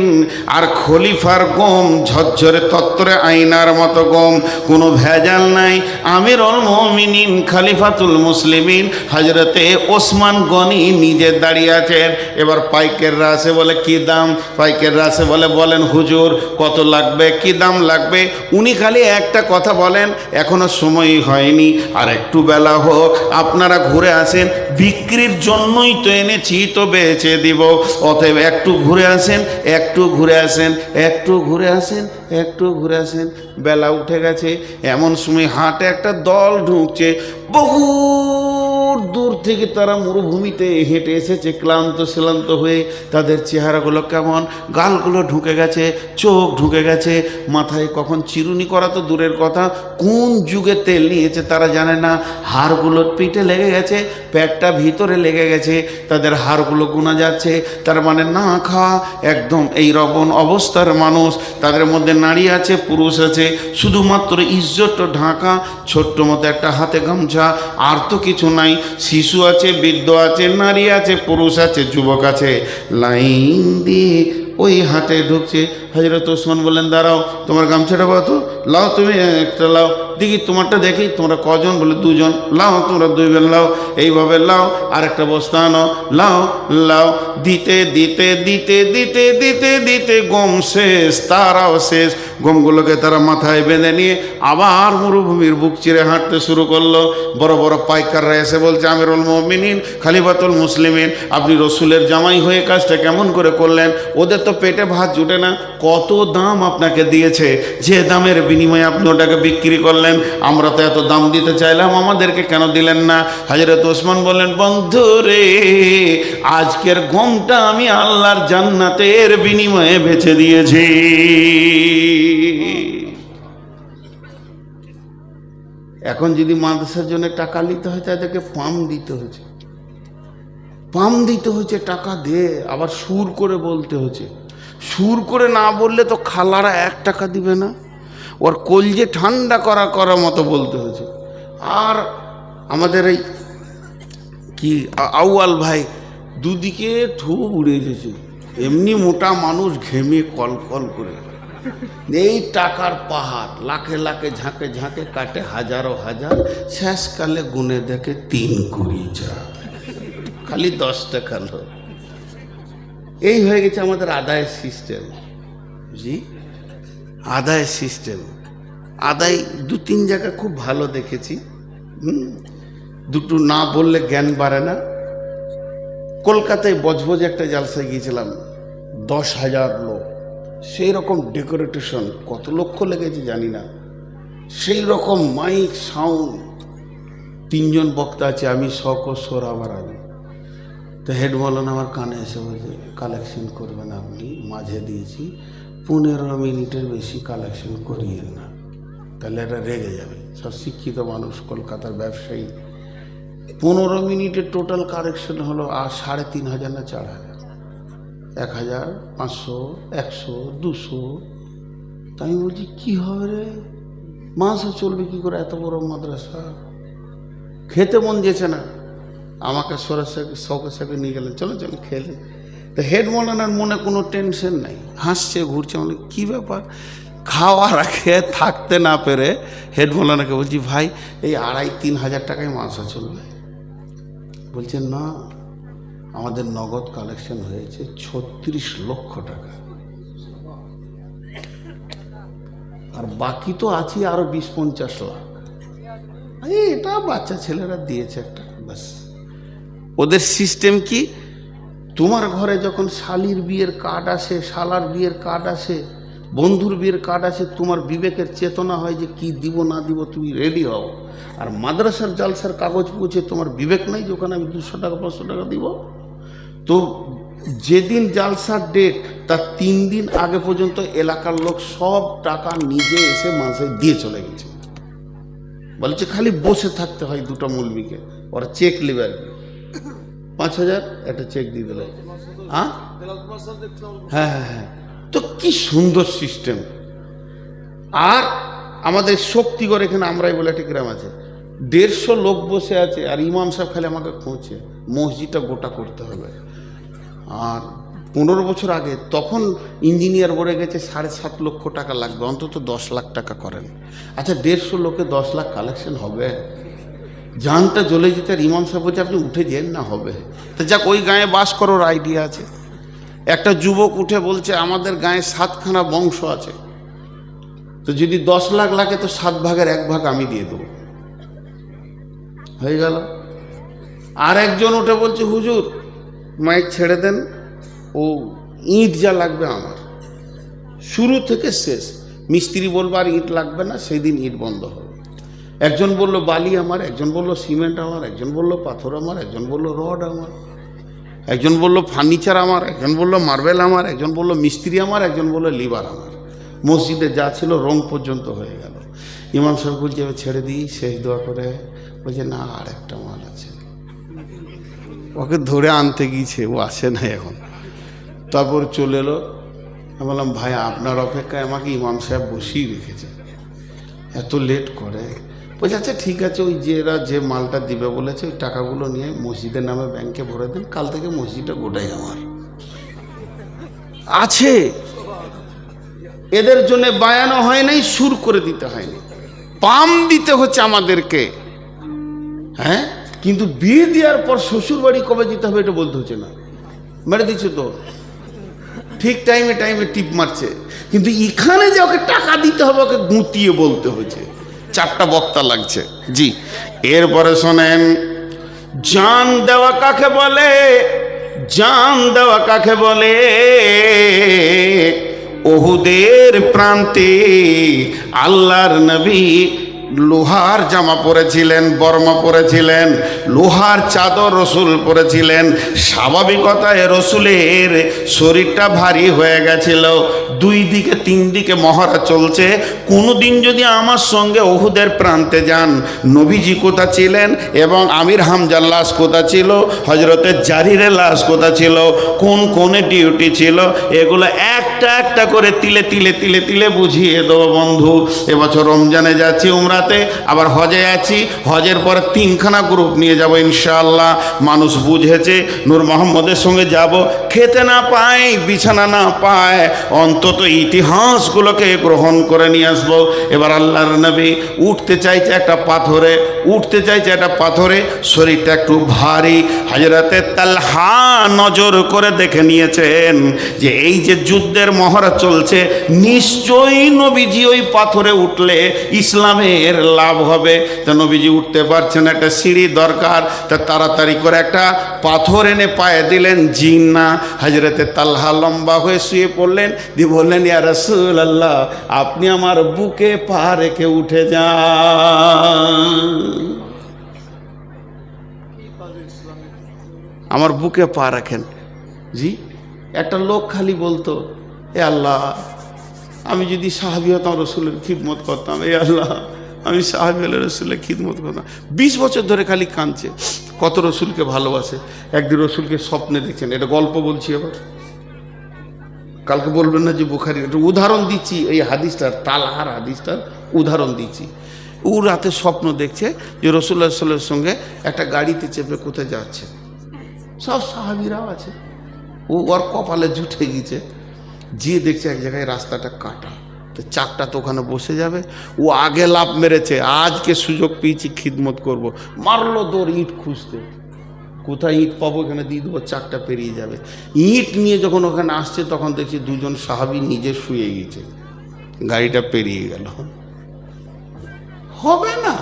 আর খলিফার গম ঝরঝরে তত্তরে আয়নার মতো গম, কোনো ভেজাল নাই। আমিরুল মুমিনিন খলিফাতুল মুসলিমিন হযরতে ওসমান গনি নিজে দাঁড়িয়ে আছেন। এবার পাইকাররা আসে, বলে কি দাম? পাইকাররা আসে, বলেন হুজুর কত লাগবে, কি দাম লাগবে? উনি খালি একটা কথা বলেন, এখনো সময় হয়নি, আর একটু বেলা হোক, আপনারা ঘুরে আসেন, বিক্রির জন্যই তো এনেছি, তো বেচে দিব, অতএব একটু ঘুরে আসেন, একটু ঘুরে আসেন, একটু ঘুরে আসেন, একটু ঘুরে আসেন। বেলা উঠে গেছে, এমন সময় হাটে একটা দল ঢুকছে। বহু দূর থেকে তারা মরুভূমিতে হেঁটে এসেছে, ক্লান্ত শ্রান্ত হয়ে। তাদের চেহারাগুলো কেমন, গালগুলো ঢুকে গেছে, চোখ ঢুকে গেছে, মাথায় কখন চিরুনি করা তো দূরের কথা, কোন যুগে তেল নিয়েছে তারা জানে না। হাড়গুলো পিঠে লেগে গেছে, পেটটা ভিতরে লেগে গেছে, তাদের হাড়গুলো গোনা যাচ্ছে। তার মানে না খাওয়া একদম এই রকম অবস্থার মানুষ। তাদের মধ্যে নারী আছে, পুরুষ আছে, শুধুমাত্র ইজ্জত ঢাকা, ছোট্ট মতো একটা হাতে গামছা, আর তো কিছু নাই। শিশু আছে, বৃদ্ধ আছে, নারী আছে, পুরুষ আছে, যুবক আছে, লাইন দিয়ে ওই হাটে ঢুকছে। হযরত ওসমান বললেন, দাঁড়াও, তোমার গামছাটা কত? লাও, তুমি একটা লাও, দেখি তোমারটা দেখি, তোমরা কজন? বলে দুজন। লাও, তোমরা দুইজন লাও, এইভাবে লাও, আর একটা বস্তা আনো, লাও লাও। দিতে দিতে দিতে দিতে দিতে দিতে গম শেষ, তারাও শেষ। গমগুলোকে তারা মাথায় বেঁধে নিয়ে আবার মরুভূমির বুক চিরে হাঁটতে শুরু করলো। বড় বড় পাইকাররা এসে বলছে, আমিরুল মুমিনিন খলিফাতুল মুসলিমিন, আপনি রসুলের জামাই হয়ে কাজটা কেমন করে করলেন? ওদের তো পেটে ভাত জুটে না, কত দাম আপনাকে দিয়েছে, যে দামের বিনিময়ে আপনি ওটাকে বিক্রি করলেন? আমরা তো এত দাম দিতে চাইলাম, আমাদেরকে কেন দিলেন না? হযরত ওসমান বললেন, বন্ধু রে, আজকের গমটা আমি আল্লাহর জান্নাতের বিনিময়ে বেচে দিয়েছি। এখন যদি মাদ্রাসার জন্য টাকা নিতে হয়, তাদেরকে পাম দিতে হয়েছে, পাম দিতে হয়েছে, টাকা দে, আবার সুর করে বলতে হয়েছে। সুর করে না বললে তো খালারা 1 টাকা দিবে না, ওর কলজে ঠান্ডা করার মতো বলতে হয়েছে। আর আমাদের এই কি আউয়াল ভাই দুদিকে ঠু উড়ে গেছে, এমনি মোটা মানুষ, ঘেমে কল কল করে। এই টাকার পাহাড়, লাখে লাখে ঝাঁকে ঝাঁকে কাটে, হাজারো হাজার, শেষকালে গুনে দেখে 3 কুড়ি যা, খালি 10 টাকা লোক। এই হয়ে গেছে আমাদের আদায়ের সিস্টেম। জি, আদায়ের সিস্টেম। আদায় 2-3 জায়গা খুব ভালো দেখেছি, দুটো না বললে জ্ঞান বাড়ে না। কলকাতায় বজবজে একটা জালসায় গিয়েছিলাম, 10,000 লোক, সেই রকম ডেকোরেটেশন, কত লক্ষ লেগেছে জানি না, সেই রকম মাইক সাউন্ড, 3 জন বক্তা আছে, আমি শোর আবার আমি। তো হেড মৌলানা আমার কানে এসে বলছে, কালেকশন করবেন আপনি, মাঝে দিয়েছি, 15 মিনিটের বেশি কালেকশন করিয়েন না, তাহলে এটা রেগে যাবে। সব শিক্ষিত মানুষ, কলকাতার ব্যবসায়ী। 15 মিনিটের টোটাল কালেকশন হলো আর 3,500 না 4,000, 1,000, 500, 100, 200। তাই আমি বলছি, কী হবে রে, মাসও চলবে কী করে এত বড় মাদ্রাসা? খেতে মন দিয়েছে না, আমাকে শখের সাথে নিয়ে গেলেন, চলো চলো খেলে। তো হেড মৌলানার মনে কোনো টেনশন নাই, হাসছে, ঘুরছে। মানে কী ব্যাপার? খাওয়ার আগে থাকতে না পেরে হেড মৌলানাকে বলছি, ভাই এই 2,500-3,000 টাকায় মাসা চলবে? বলছে না, আমাদের নগদ কালেকশন হয়েছে 36 লক্ষ টাকা, আর বাকি তো আছে আরো 20-50 লাখ। এটা বাচ্চা ছেলেরা দিয়েছে একটা, ব্যাস। ওদের সিস্টেম কি, তোমার ঘরে যখন শালির বিয়ের কার্ড আসে, শালার বিয়ের কার্ড আসে, বন্ধুর বিয়ের কার্ড আছে, তোমার বিবেকের চেতনা হয় যে কি দিব না দিব, তুমি রেডি হও। আর মাদ্রাসার জালসার কাগজ পৌঁছে তোমার বিবেক নাই যে ওখানে আমি 200 টাকা 500 টাকা দিব। তো যেদিন জালসার ডেট তার 3 দিন আগে পর্যন্ত এলাকার লোক সব টাকা নিজে এসে মাসে দিয়ে চলে গেছে। বলছে খালি বসে থাকতে হয় দুটো মৌলবীকে, ওরা চেক নেবে আর কি, 5000 একটা চেক দিয়ে দিল। হ্যাঁ হ্যাঁ হ্যাঁ হ্যাঁ, তো কি সুন্দর সিস্টেম। আর আমাদের শক্তিগড় এখানে আমরাই বলে একটা গ্রাম আছে, 150 লোক বসে আছে, আর ইমাম সাহেব খালি আমাকে খোঁজে মসজিদটা গোটা করতে হবে। আর 15 বছর আগে তখন ইঞ্জিনিয়ার বলে গেছে 7.5 লক্ষ টাকা লাগবে, অন্তত 10 লাখ টাকা করেন। আচ্ছা 150 লোকে 10 লাখ কালেকশন হবে? জানটা জ্বলে যেতে। আর ইমাম সাহেব বলছে আপনি উঠে যেন না হবে। তো যাক, ওই গাঁয়ে বাস করার আইডিয়া আছে। একটা যুবক উঠে বলছে আমাদের গাঁয়ে 7খানা বংশ আছে, তো যদি 10 লাখ লাগে তো 7 ভাগের 1 ভাগ আমি দিয়ে দেবো, হয়ে গেল। আর একজন উঠে বলছে হুজুর মাইক ছেড়ে দেন, ও ইট যা লাগবে আমার, শুরু থেকে শেষ। মিস্ত্রি বলবো আর ইট লাগবে না, সেই দিন ইট বন্ধ হবে। একজন বলল বালি আমার, একজন বলল সিমেন্ট আমার, একজন বলল পাথর আমার, একজন বলল রড আমার, একজন বলল ফার্নিচার আমার, একজন বলল মার্বেল আমার, একজন বলল মিস্ত্রি আমার, একজন বলল লিভার আমার। মসজিদে যা ছিল রং পর্যন্ত হয়ে গেল। ইমাম সাহেব বলছে ছেড়ে দিই, শেষ দোয়া করে। বলছে না, আর একটা মাল আছে। ওকে ধরে আনতে গিয়েছে, ও আসে না এখন। তারপর চলে এলো। আমি বললাম ভাই আপনার অপেক্ষায় আমাকে ইমাম সাহেব বসিয়ে রেখেছে, এত লেট করে। বলছে আচ্ছা ঠিক আছে, ওই যে এরা যে মালটা দিবে বলেছে ওই টাকাগুলো নিয়ে মসজিদের নামে ব্যাংকে ভরে দেন, কাল থেকে মসজিদটা গোটাই আমার আছে। এদের জন্য বায়ানো হয় নাই, সুর করে দিতে হয়নি, পাম দিতে হচ্ছে আমাদেরকে। হ্যাঁ, কিন্তু বিয়ে দেওয়ার পর শ্বশুর বাড়ি কবে যেতে হবে এটা বলতে হচ্ছে না, মেরে দিচ্ছে তো ঠিক টাইমে টাইমে টিপ মারছে। কিন্তু এখানে যে ওকে টাকা দিতে হবে ওকে গুঁতিয়ে বলতে হয়েছে, 4টা বক্তা লাগছে। জি, এরপরে শোনেন, জান দেওয়া কাকে বলে? জান দেওয়া কাকে বলে? ওহুদের প্রান্তে আল্লাহর নবী লোহার জামা পরেছিলেন, বর্মা পরেছিলেন, লোহার চাদর রসুল পরেছিলেন। স্বাভাবিকতায় রসুলের শরীরটা ভারী হয়ে গেছিল, 2 দিকে 3 দিকে মহড়া চলছে। কোনোদিন যদি আমার সঙ্গে ওহুদের প্রান্তে যান, নবীজি কোথা ছিলেন এবং আমির হামজার লাশ কোথা ছিল, হজরতে জারিরের লাশ কোথা ছিল, কোন কোনে ডিউটি ছিল, এগুলো একটা একটা করে তিলে তিলে তিলে তিলে বুঝিয়ে দেবো বন্ধু। এবছর রমজানে যাচ্ছি উমরাতে, আবার হজে আছি, হজের পরে 3খানা গ্রুপ নিয়ে যাব ইনশাআল্লাহ। মানুষ বুঝেছে নূর মোহাম্মদের সঙ্গে যাব, খেতে না পায় বিছানা না পায়, অন্তত ইতিহাসগুলোকে গ্রহণ করে নিয়ে আসবো। এবার আল্লাহর নবী উঠতে চাইছে একটা পাথরে, উঠতে চাইছে একটা পাথরে, শরীরটা একটু ভারী। হযরতে তালহা নজর করে দেখে নিয়েছেন যে এই যে যুদ্ধের মহড়া চলছে, নিশ্চয়ই নবীজি ওই পাথরে উঠলে ইসলামের লাভ হবে। তো নবীজি উঠতে পারছেন, একটা সিঁড়ি দরকার, তা তাড়াতাড়ি করে একটা পাথর এনে পায়ে দিলেন, জিন না। হযরতে তালহা লম্বা হয়ে শুয়ে পড়লেন, দিয়ে বললেন ইয়া রাসূলুল্লাহ আপনি আমার বুকে পা রেখে উঠে যান, আমার বুকে পা রাখেন। জি, একটা লোক খালি বলতো এ আল্লাহ আমি যদি সাহাবী হতাম রসুলের খিদমত করতাম, এ আল্লাহ আমি সাহাবী হলে রসুলের খিদমত করতাম। 20 বছর ধরে খালি কাঁদছে, কত রসুলকে ভালোবাসে। একদিন রসুলকে স্বপ্নে দেখছেন, এটা গল্প বলছি, আবার কালকে বলবেন না যে বুখারী। একটা উদাহরণ দিচ্ছি, এই হাদিসটার, তালহার হাদিসটার উদাহরণ দিচ্ছি। ও রাতে স্বপ্ন দেখছে যে রাসূলুল্লাহ সাল্লাল্লাহু আলাইহি ওয়াসাল্লামের সঙ্গে একটা গাড়িতে চেপে কোথায় যাচ্ছে, সব সাহাবীরাও আছে। ও ওর কপালে জুটে গিয়েছে, যে দেখছে এক জায়গায় রাস্তাটা কাটা, তো চাকটা তো ওখানে বসে যাবে। ও আগে লাফ মেরেছে, আজকে সুযোগ পেয়েছি খিদমত করব। মারলো দৌড় ইট খুঁজতে, কোথায় ইট পাবো, এখানে দিয়ে দেবো, চাকটা পেরিয়ে যাবে। ইট নিয়ে যখন ওখানে আসছে তখন দেখছি 2জন সাহাবী নিজে শুয়ে গেছে, গাড়িটা পেরিয়ে গেল। হবে না,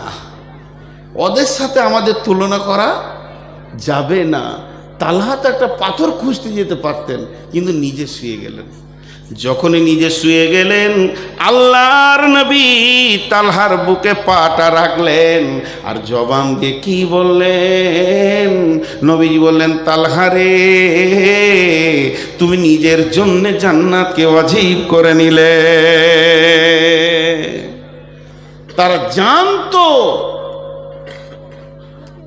ওদের সাথে আমাদের তুলনা করা যাবে না। তালহা তো একটা পাথর খুঁজতে যেতে পারতেন, কিন্তু নিজে শুয়ে গেলেন। যখনই নিজে শুয়ে গেলেন আল্লাহর নবী তালহার বুকে পাটা রাখলেন আর জবান দিয়ে কি বললেন? নবীজি বললেন, তালহা রে, তুমি নিজের জন্য জান্নাতকে ওয়াজিব করে নিলে। তারা জানতো,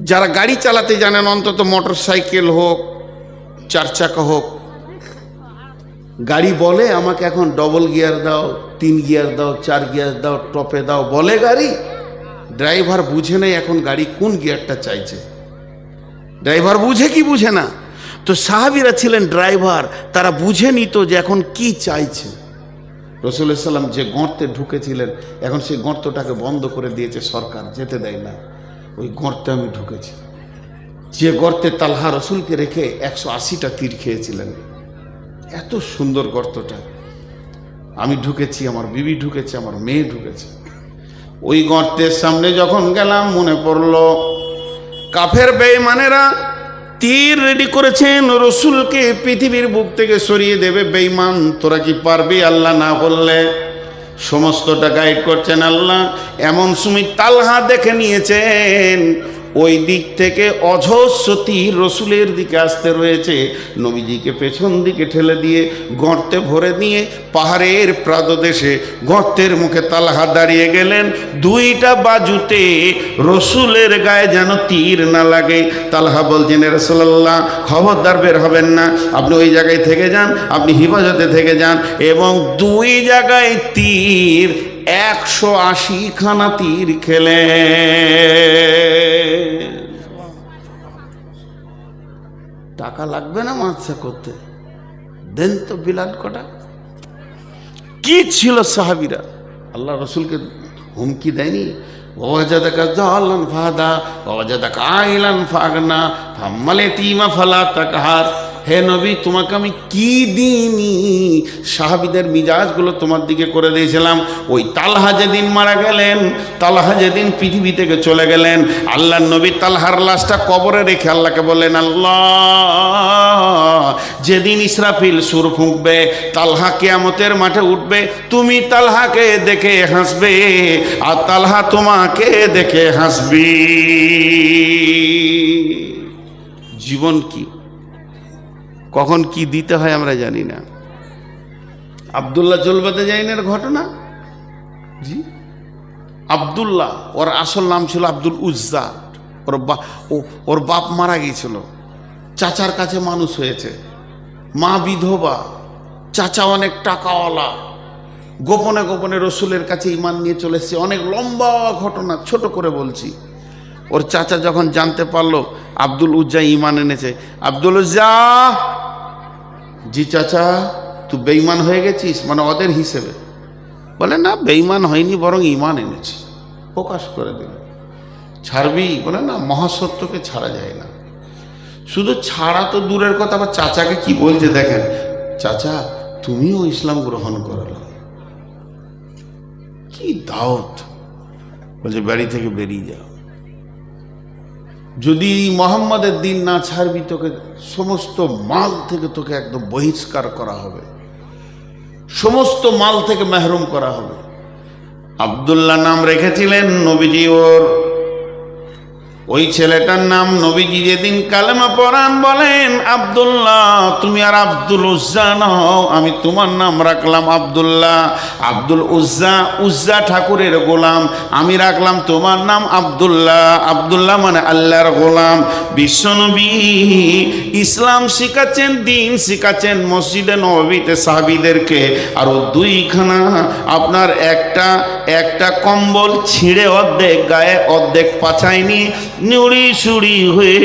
যারা গাড়ি চালাতে জানেন, অন্তত মোটর সাইকেল হোক, 4 চাকা হোক, গাড়ি বলে আমাকে এখন ডবল গিয়ার দাও, 3 গিয়ার দাও, 4 গিয়ার দাও, টপে দাও, বলে গাড়ি। ড্রাইভার বুঝে নেই এখন গাড়ি কোন গিয়ারটা চাইছে। ড্রাইভার বুঝে কি বুঝে না? তো সাহাবীরা ছিলেন ড্রাইভার, তারা বুঝে নিত যে এখন কি চাইছে। রাসূলুল্লাহ সাল্লাল্লাহু আলাইহি ওয়াসাল্লাম যে গর্তে ঢুকেছিলেন, এখন সেই গর্তটাকে বন্ধ করে দিয়েছে সরকার, যেতে দেয় না। ওই গর্তে আমি ঢুকেছি, যে গর্তে তালহা রসুলকে রেখে 180টা তীর খেয়েছিলেন। এত সুন্দর গর্তটা। আমি ঢুকেছি, আমার বিবি ঢুকেছে, আমার মেয়ে ঢুকেছে। ওই গর্তের সামনে যখন গেলাম মনে পড়ল কাফের বেঈমানেরা তীর রেডি করেছেন, রসুলকে পৃথিবীর বুক থেকে সরিয়ে দেবে। বেঈমান, তোরা কি পারবি আল্লাহ না বললে? সমস্তটা গাইড করছেন আল্লাহ। এমন সময় তালহা দেখে নিয়েছেন ওই দিক থেকে অজস্র তীর রসুলের দিকে আসতে রয়েছে। নবীজিকে পেছন দিকে ঠেলে দিয়ে গর্তে ভরে দিয়ে পাহাড়ের প্রাদদেশে গর্তের মুখে তালহা দাঁড়িয়ে গেলেন। 2টা বাজুতে রসুলের গায়ে যেন তীর না লাগে। তালহা বলছেন, রাসূলুল্লাহ খবরদার বের হবেন না, আপনি ওই জায়গায় থেকে যান, আপনি হিফাজতে থেকে যান। এবং 2 জায়গায় তীর 180খানা তীর খেলে। টাকা লাগবে না মাদ্রাসা করতে, দেন তো বিলাল কটা। কি ছিল সাহাবীরা? আল্লাহ রসুলকে হুমকি দেয়নি? ওয়াজাদাকা যালান ফাহাদা ওয়াজাদাকা আইলান ফাগনা ফাম্মাল ইয়াতীমা ফালা তাকহার। হে নবী, তোমাকে আমি কি দিইনি? সাহাবীদের মিজাজগুলো তোমার দিকে করে দিয়েছিলাম। ওই তালহা যেদিন মারা গেলেন, তালহা যেদিন পৃথিবী থেকে চলে গেলেন, আল্লাহর নবী তালহার লাশটা কবরে রেখে আল্লাহকে বললেন, আল্লাহ, যেদিন ইসরাফিল সুর ফুঁকবে, তালহা কিয়ামতের মাঠে উঠবে, তুমি তালহাকে দেখে হাসবে আর তালহা তোমাকে দেখে হাসবি। জীবন কি, কখন কি দিতে হয় আমরা জানি না। আব্দুল্লাহ জলবাদে জাইনের ঘটনা, জি, আব্দুল্লাহ, ওর আসল নাম ছিল আব্দুল উজ্জা। ওর বাপ মারা গিয়েছিল, চাচার কাছে মানুষ হয়েছে, মা বিধবা, চাচা অনেক টাকাওয়ালা। গোপনে গোপনে রসুলের কাছে ঈমান নিয়ে চলে এসেছে। অনেক লম্বা ঘটনা, ছোট করে বলছি। ওর চাচা যখন জানতে পারলো আব্দুল উজ্জা ঈমান এনেছে, আব্দুল উজ্জা, জি চাচা, তুই বেঈমান হয়ে গেছিস, মানে ওদের হিসেবে। বলে না, বেঈমান হয়নি, বরং ঈমান এনেছি। প্রকাশ করে দিল। ছাড়বি? বলে না, মহাসত্যকে ছাড়া যায় না। শুধু ছাড়া তো দূরের কথা, আবার চাচাকে কি বলছে দেখেন, চাচা তুমিও ইসলাম গ্রহণ করলো। কি দাওয়াত! বলছে বাড়ি থেকে বেরিয়ে যাও, যদি মোহাম্মদের দিন না ছাড়বি তোকে সমস্ত মাল থেকে তোকে একদম বহিষ্কার করা হবে, সমস্ত মাল থেকে মাহরুম করা হবে। আব্দুল্লাহ নাম রেখেছিলেন নবীজি। ওই ছেলেটার নাম নবীজি যেদিন কালেমা পড়ান বলেন, আব্দুল্লাহ, তুমি আর আব্দুল উজ্জা নও, আমি তোমার নাম রাখলাম আব্দুল্লাহ। আব্দুল উজ্জা, উজ্জা ঠাকুরের গোলাম, আমি রাখলাম তোমার নাম আব্দুল্লাহ। আব্দুল্লাহ মানে আল্লাহর গোলাম। বিশ্বনবী ইসলাম শিখাচ্ছেন, দিন শিখাচ্ছেন মসজিদে নববীতে সাহাবীদেরকে। আর 2খানা আপনার একটা কম্বল ছিঁড়ে অর্ধেক গায়ে অর্ধেক পাছায়নি, নুড়ি সুড়ি হয়ে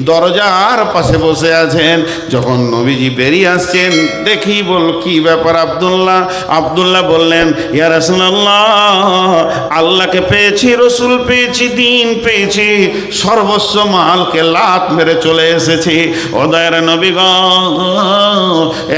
দরজার পাশে বসে আছেন। যখন নবীজি বেরিয়ে আসছেন, দেখি বল কি ব্যাপার আব্দুল্লাহ? আব্দুল্লাহ বললেন, ইয়া রাসূলুল্লাহ, আল্লাহকে পেয়েছি, রসুল পেয়েছি, দিন পেয়েছি, সর্বস্ব মালকে লাত মেরে চলে এসেছি। ও দয়ার নবী গো,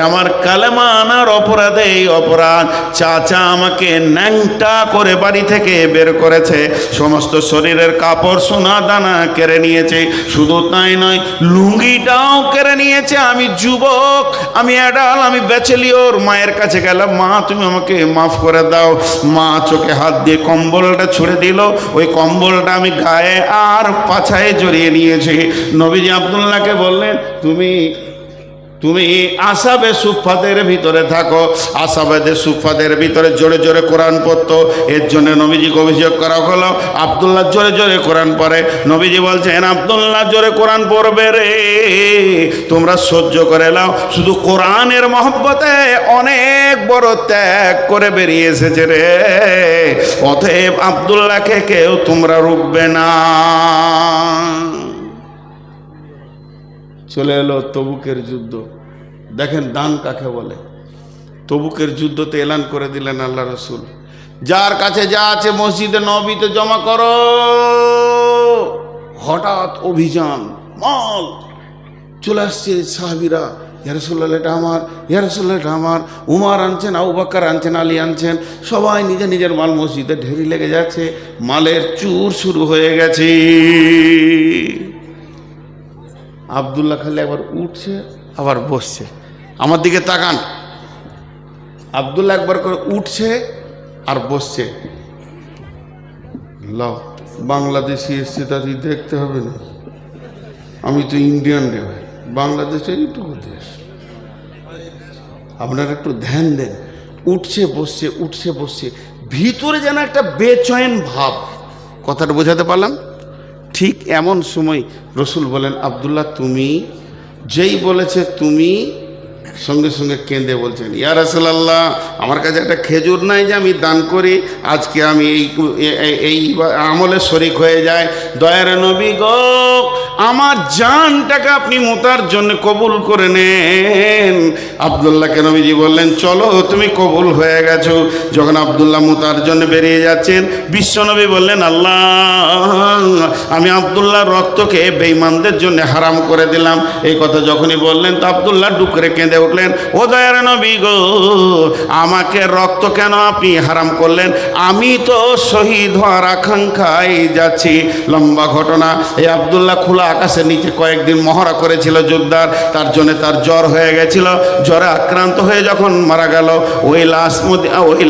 আমার কালেমা আনার অপরাধে অপরাধ, চাচা আমাকে ন্যাংটা করে বাড়ি থেকে বের করেছে, সমস্ত শরীরের কাপড় সোনা দানা কেড়ে নিয়েছে। শুধু তাই নয়, লুঙ্গিটাও কেড়ে নিয়েছে। আমি যুবক, আমি অ্যাডাল, আমি ব্যাচেলিয়র। মায়ের কাছে গেলাম, মা তুমি আমাকে মাফ করে দাও। মা চোখে হাত দিয়ে কম্বলটা ছুঁড়ে দিল। ওই কম্বলটা আমি গায়ে আর পাছায় জড়িয়ে নিয়েছি। নবীজি আব্দুল্লাহকে বললেন, তুমি আসাবে সুফাদের ভিতরে থাকো। আসাবেদের সুফাদের ভিতরে জোরে জোরে কোরআন পড়তো। এর জন্য নবীজিকে অভিযোগ করা হলো, আব্দুল্লাহ জোরে জোরে কোরআন পড়ে। নবীজি বলছেন, আব্দুল্লাহ জোরে কোরআন পড়বে রে, তোমরা সহ্য করে নাও। শুধু কোরআনের মহব্বতে অনেক বড় ত্যাগ করে বেরিয়ে এসেছে রে। অতএব আব্দুল্লাহকে কেউ তোমরা রুখবে না। চলে এলো তবুকের যুদ্ধ। দেখেন দান কাকে বলে। তবুকের যুদ্ধতে এলান করে দিলেন আল্লাহ রসুল, যার কাছে যা আছে মসজিদে নববীতে জমা করো। হঠাৎ অভিযান, মাল চলে আসছে। সাহাবীরা, ইয়া রাসূলুল্লাহ এটা আমার, ইয়া রাসূলুল্লাহ এটা আমার। উমর আনছেন, আবু বকর আনছেন, আলী আনছেন। সবাই নিজের নিজের মাল মসজিদে ঢেরি লেগে যাচ্ছে। মালের চুর শুরু হয়ে গেছে। আব্দুল্লাহ খালি একবার উঠছে আবার বসছে। আমার দিকে তাকান। আব্দুল্লাহ একবার করে উঠছে আর বসছে। লাও, বাংলাদেশি এসছে, তাদের দেখতে হবে না। আমি তো ইন্ডিয়ান রে ভাই, বাংলাদেশের এইটুকু দেশ। আপনারা একটু ধ্যান দেন। উঠছে বসছে, উঠছে বসছে, ভিতরে যেন একটা বেচৈন ভাব। কথাটা বোঝাতে পারলাম? ঠিক এমন সময় রসুল বলেন, আব্দুল্লাহ তুমি, যেই বলেছে তুমি, সঙ্গে সঙ্গে কেঁদে বলছেন, ইয়া রাসূলুল্লাহ আমার কাছে একটা খেজুর নাই যে আমি দান করি, আজকে আমি এই আমলে শরিক হয়ে যায়। দয়ার নবী গো, আমার জানটাকে আপনি মোতার জন্য কবুল করে নেন। আব্দুল্লাহকে নবীজি বললেন, চলো তুমি কবুল হয়ে গেছো। যখন আব্দুল্লাহ মোতার জন্য বেরিয়ে যাচ্ছেন, বিশ্বনবী বললেন, আল্লাহ আমি আব্দুল্লাহর রক্তকে বেঈমানদের জন্য হারাম করে দিলাম। এই কথা যখনই বললেন তো আব্দুল্লাহ ডুকরে কেঁদে উঠলেন, ও দয়ার নবী গো, আমাকে রক্ত কেন আপনি হারাম করলেন? আমি তো শহীদ হওয়ার আকাঙ্ক্ষায় যাচ্ছি। লম্বা ঘটনা। এই আব্দুল্লাহ খোলা আকাশের নিচে কয়েকদিন মহড়া করেছিল যোদ্ধার, তার জন্য তার জ্বর হয়ে গেছিল। জ্বরে আক্রান্ত হয়ে যখন মারা গেল, ওই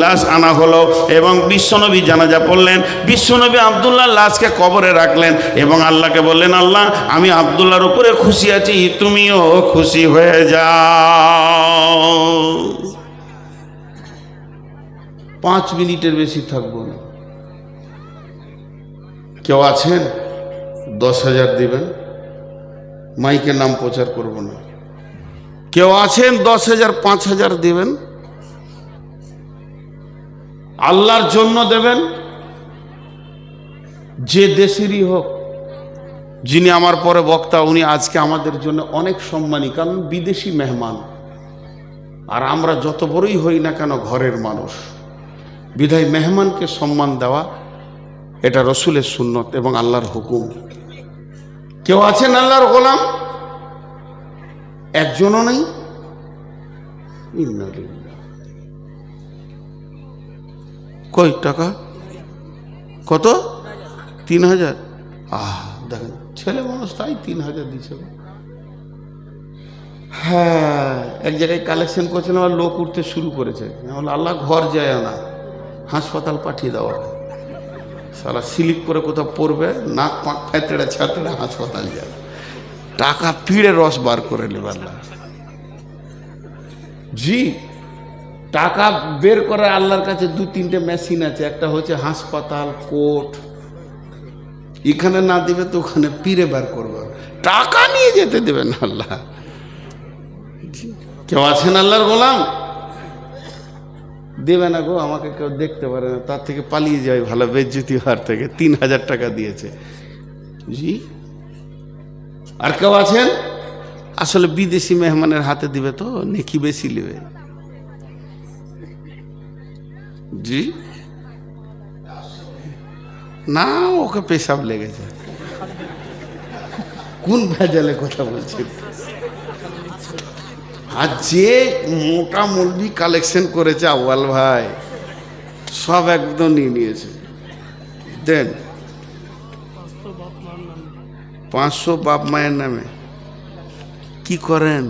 লাশ আনা হলো এবং বিশ্বনবী জানাজা পড়লেন। বিশ্বনবী আব্দুল্লাহর লাশকে কবরে রাখলেন এবং আল্লাহকে বললেন, আল্লাহ আমি আব্দুল্লাহর উপরে খুশি আছি, তুমিও খুশি হয়ে যাও। 5 মিনিটের বেশি থাকবো না। কেউ আছেন 10,000 দিবেন? মাইকের নাম প্রচার করব না। কেউ আছেন 10,000 5,000 দিবেন? আল্লাহর জন্য দেবেন। যে দেশেরই হোক, যিনি আমার পরে বক্তা, উনি আজকে আমাদের জন্য অনেক সম্মানী, কারণ বিদেশি মেহমান। আর আমরা যত বড়ই হই না কেন ঘরের মানুষ, বিধায় মেহমানকে সম্মান দেওয়া এটা রসুলের সুন্নত এবং আল্লাহর হুকুম। কেউ আছেন আল্লাহর গোলাম? একজনও নেই। কয় টাকা? কত? 3,000। দেখেন ছেলে মানুষ, তাই 3,000 দিচ্ছে। হ্যাঁ, এক জায়গায় কালেকশন করছিলাম আর লোক উঠতে শুরু করেছে। আল্লাহ ঘর যায় না, হাসপাতাল পাঠিয়ে দেওয়া। সারা স্লিপ করে কোথাও পড়বে, নাক পাক ফেতড়ে ছাতড়ে হাসপাতাল যায়। টাকা পিড়ে রস বার করে নেবে আল্লাহ। জি, টাকা বের করে আল্লাহর কাছে 2-3টে মেশিন আছে। একটা হচ্ছে হাসপাতাল, কোর্ট। এখানে না দিবে তো ওখানে পিড়ে বার করবে, টাকা নিয়ে যেতে দেবেন আল্লাহ। কেউ আছেন আল্লাহর গোলাম? দেবে না গো, আমাকে কেউ দেখতে পারে না, তার থেকে পালিয়ে যায় ভালো, বেজ্জতি হওয়ার থেকে। 3,000 টাকা দিয়েছে। জি, আর কেউ আছেন? আসলে বিদেশি মেহমানের হাতে দিবে তো নেকি বেশি নেবে। জি না, ওকে পেশাব লেগেছে। কোন ভেজালে কথা বলছেন? আর যে মোটা মুরগি কালেকশন করেছে আউয়াল ভাই, সব একদম নিয়ে নিয়েছে। দেন 500 বাপ মায়ের নামে। কি করেন?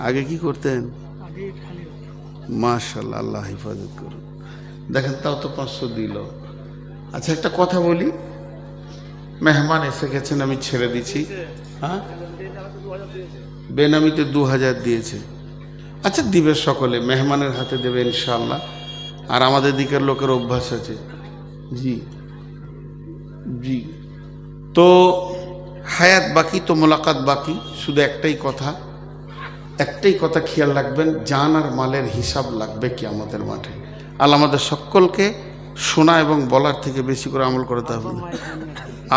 আগে কি করতেন? মাশাআল্লাহ, আল্লাহ হেফাজত করুন। দেখেন, তাও তো 500 দিল। আচ্ছা, একটা কথা বলি, মেহমান এসে গেছেন, আমি ছেড়ে দিচ্ছি। হ্যাঁ, বেনামিতে 2000 দিয়েছে। আচ্ছা, দিবে সকলে, মেহমানের হাতে দেবে ইনশাআল্লাহ। আর আমাদের দিকের লোকের অভ্যাস আছে। জি জি, তো হায়াত বাকি, তো মোলাকাত বাকি। শুধু একটাই কথা খেয়াল রাখবেন, জান আর মালের হিসাব লাগবে কিয়ামতের মাঠে। আল্লাহ আমাদের সকলকে শোনা এবং বলার থেকে বেশি করে আমল করতে হবে।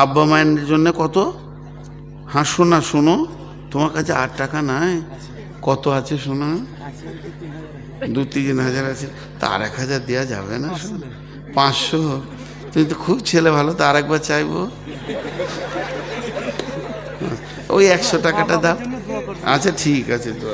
আব্বা মায়ের জন্য কত? হ্যাঁ, শোনো, তোমার কাছে 8 টাকা নাই? কত আছে শোনা? 2-3 হাজার আছে। তা 1000 দেওয়া যাবে না? 500? তুমি তো খুব ছেলে ভালো, তো আরেকবার চাইবো। ওই 100 টাকাটা দাও। আচ্ছা, ঠিক আছে, তো